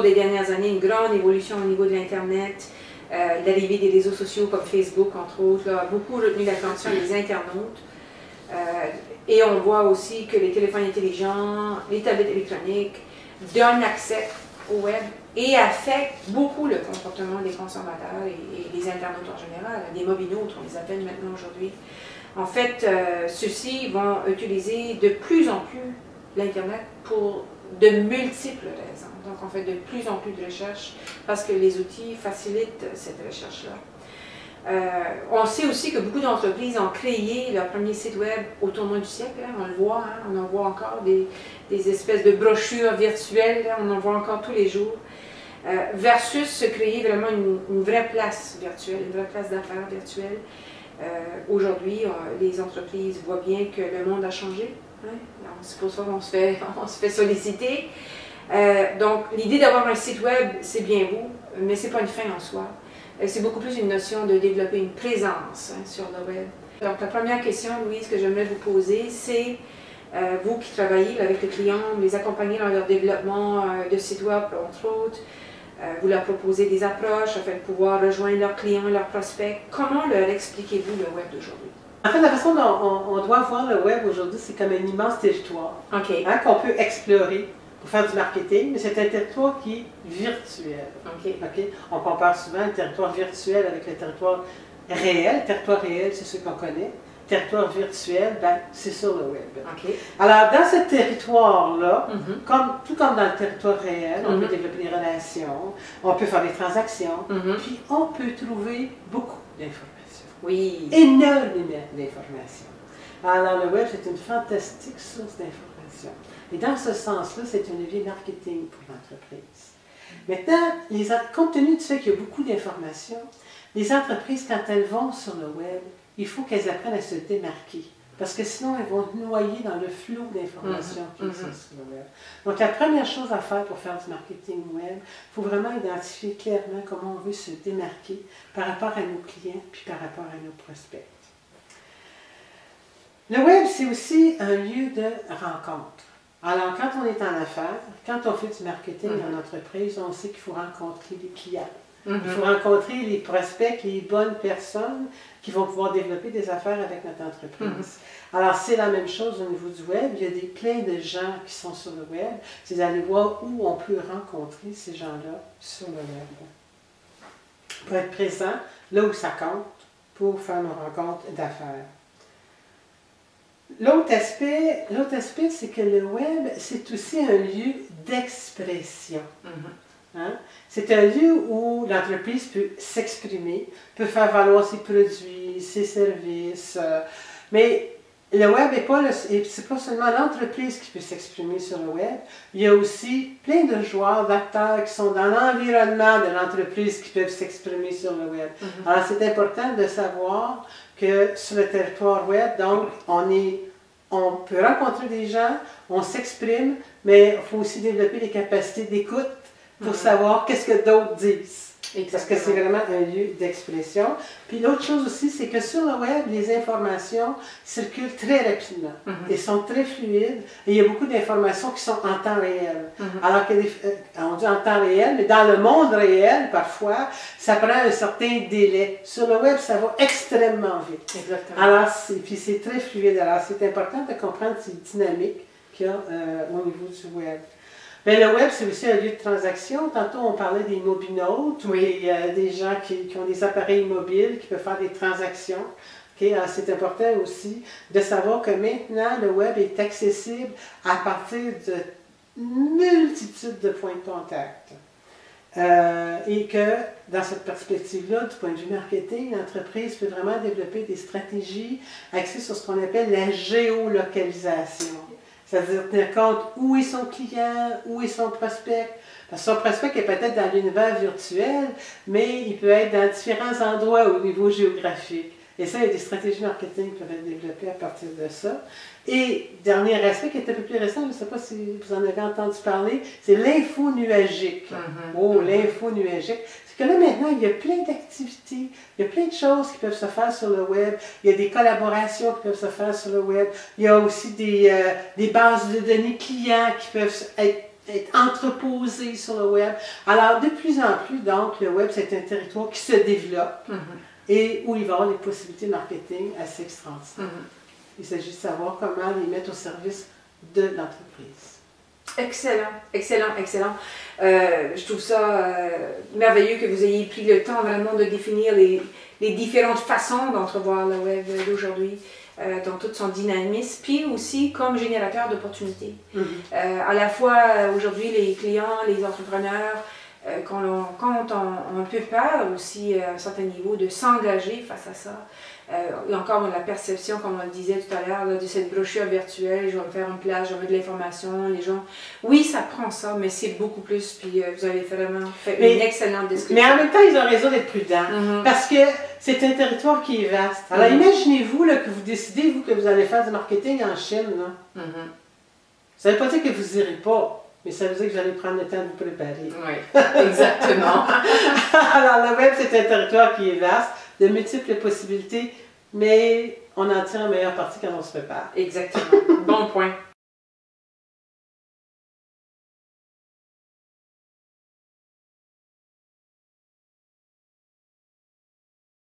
cours des dernières années une grande évolution au niveau de l'Internet, l'arrivée des réseaux sociaux comme Facebook, entre autres, là, a beaucoup retenu l'attention des internautes. Et on voit aussi que les téléphones intelligents, les tablettes électroniques donnent accès au web et affectent beaucoup le comportement des consommateurs et des internautes en général, des mobinautes, on les appelle maintenant aujourd'hui. En fait, ceux-ci vont utiliser de plus en plus l'Internet pour de multiples raisons. Donc, on fait de plus en plus de recherches parce que les outils facilitent cette recherche-là. On sait aussi que beaucoup d'entreprises ont créé leur premier site web au tournant du siècle. Hein, on le voit, hein, on en voit encore des espèces de brochures virtuelles, hein, on en voit encore tous les jours. Versus se créer vraiment une vraie place virtuelle, une vraie place d'affaires virtuelle. Aujourd'hui, les entreprises voient bien que le monde a changé. Hein, c'est pour ça qu'on se fait solliciter. Donc, l'idée d'avoir un site web, c'est bien beau, mais ce n'est pas une fin en soi. C'est beaucoup plus une notion de développer une présence hein, sur le web. Donc, la première question, Louise, que j'aimerais vous poser, c'est vous qui travaillez avec les clients, les accompagnez dans leur développement de site web, entre autres, vous leur proposez des approches afin de pouvoir rejoindre leurs clients, leurs prospects. Comment leur expliquez-vous le web d'aujourd'hui? En fait, la façon dont on doit voir le web aujourd'hui, c'est comme un immense territoire hein, qu'on peut explorer pour faire du marketing, mais c'est un territoire qui est virtuel. On compare souvent le territoire virtuel avec le territoire réel. Le territoire réel, c'est ce qu'on connaît. Le territoire virtuel, ben, c'est sur le web. Alors, dans ce territoire-là, tout comme dans le territoire réel, on peut développer des relations, on peut faire des transactions, puis on peut trouver beaucoup d'informations. Oui. Énormément d'informations. Alors, le web, c'est une fantastique source d'informations. Et dans ce sens-là, c'est un levier marketing pour l'entreprise. Maintenant, compte tenu du fait qu'il y a beaucoup d'informations, les entreprises, quand elles vont sur le web, il faut qu'elles apprennent à se démarquer. Parce que sinon, elles vont noyer dans le flot d'informations qui existent sur le web. Donc, la première chose à faire pour faire du marketing web, il faut vraiment identifier clairement comment on veut se démarquer par rapport à nos clients puis par rapport à nos prospects. Le web, c'est aussi un lieu de rencontre. Alors, quand on est en affaires, quand on fait du marketing en entreprise, on sait qu'il faut rencontrer les clients. Il faut rencontrer les prospects, les bonnes personnes qui vont pouvoir développer des affaires avec notre entreprise. Alors, c'est la même chose au niveau du web. Il y a plein de gens qui sont sur le web. C'est d'aller voir où on peut rencontrer ces gens-là sur le web. Pour être présent là où ça compte pour faire nos rencontres d'affaires. L'autre aspect, c'est que le web, c'est aussi un lieu d'expression. Hein? C'est un lieu où l'entreprise peut s'exprimer, peut faire valoir ses produits, ses services. Mais le web c'est pas seulement l'entreprise qui peut s'exprimer sur le web. Il y a aussi plein de joueurs, d'acteurs qui sont dans l'environnement de l'entreprise qui peuvent s'exprimer sur le web. Alors, c'est important de savoir que sur le territoire web, donc, on peut rencontrer des gens, on s'exprime, mais il faut aussi développer les capacités d'écoute pour savoir qu'est-ce que d'autres disent. Parce que c'est vraiment un lieu d'expression. Puis l'autre chose aussi, c'est que sur le web, les informations circulent très rapidement. Elles sont très fluides et il y a beaucoup d'informations qui sont en temps réel. Alors on dit en temps réel, mais dans le monde réel, parfois, ça prend un certain délai. Sur le web, ça va extrêmement vite. Alors, puis c'est très fluide. Alors, c'est important de comprendre ces dynamiques qu'il y a au niveau du web. Mais le web, c'est aussi un lieu de transaction. Tantôt, on parlait des mobinautes, des gens qui ont des appareils mobiles, qui peuvent faire des transactions. C'est important aussi de savoir que maintenant, le web est accessible à partir de multitudes de points de contact. Et que, dans cette perspective-là, du point de vue marketing, l'entreprise peut vraiment développer des stratégies axées sur ce qu'on appelle la géolocalisation. C'est-à-dire tenir compte où est son client, où est son prospect. Parce que son prospect est peut-être dans l'univers virtuel, mais il peut être dans différents endroits au niveau géographique. Et ça, il y a des stratégies marketing qui peuvent être développées à partir de ça. Et dernier aspect qui est un peu plus récent, je ne sais pas si vous en avez entendu parler, c'est l'info nuagique. L'info nuagique. C'est que là, maintenant, il y a plein d'activités, il y a plein de choses qui peuvent se faire sur le web, il y a des collaborations qui peuvent se faire sur le web, il y a aussi des bases de données clients qui peuvent être être entreposés sur le web. Alors, de plus en plus, donc, le web, c'est un territoire qui se développe et où il va y avoir des possibilités de marketing assez extraordinaires. Il s'agit de savoir comment les mettre au service de l'entreprise. Excellent, excellent, excellent. Je trouve ça merveilleux que vous ayez pris le temps vraiment de définir les différentes façons d'entrevoir le web d'aujourd'hui, dans tout son dynamisme, puis aussi comme générateur d'opportunités. À la fois, aujourd'hui, les clients, les entrepreneurs, quand on un peu peur aussi à un certain niveau de s'engager face à ça. Et encore la perception, comme on le disait tout à l'heure, de cette brochure virtuelle, je vais me faire une place, je vais mettre de l'information, les gens... Oui, ça prend ça, mais c'est beaucoup plus, puis vous avez vraiment fait une excellente description. Mais en même temps, ils ont raison d'être prudents, parce que c'est un territoire qui est vaste. Alors imaginez-vous là, que vous décidez, vous, que vous allez faire du marketing en Chine. Ça ne veut pas dire que vous n'irez pas. Mais ça veut dire que vous allez prendre le temps de vous préparer. Oui, exactement. Alors, le web, c'est un territoire qui est vaste, de multiples possibilités, mais on en tire un meilleur parti quand on se prépare. Exactement. Bon point.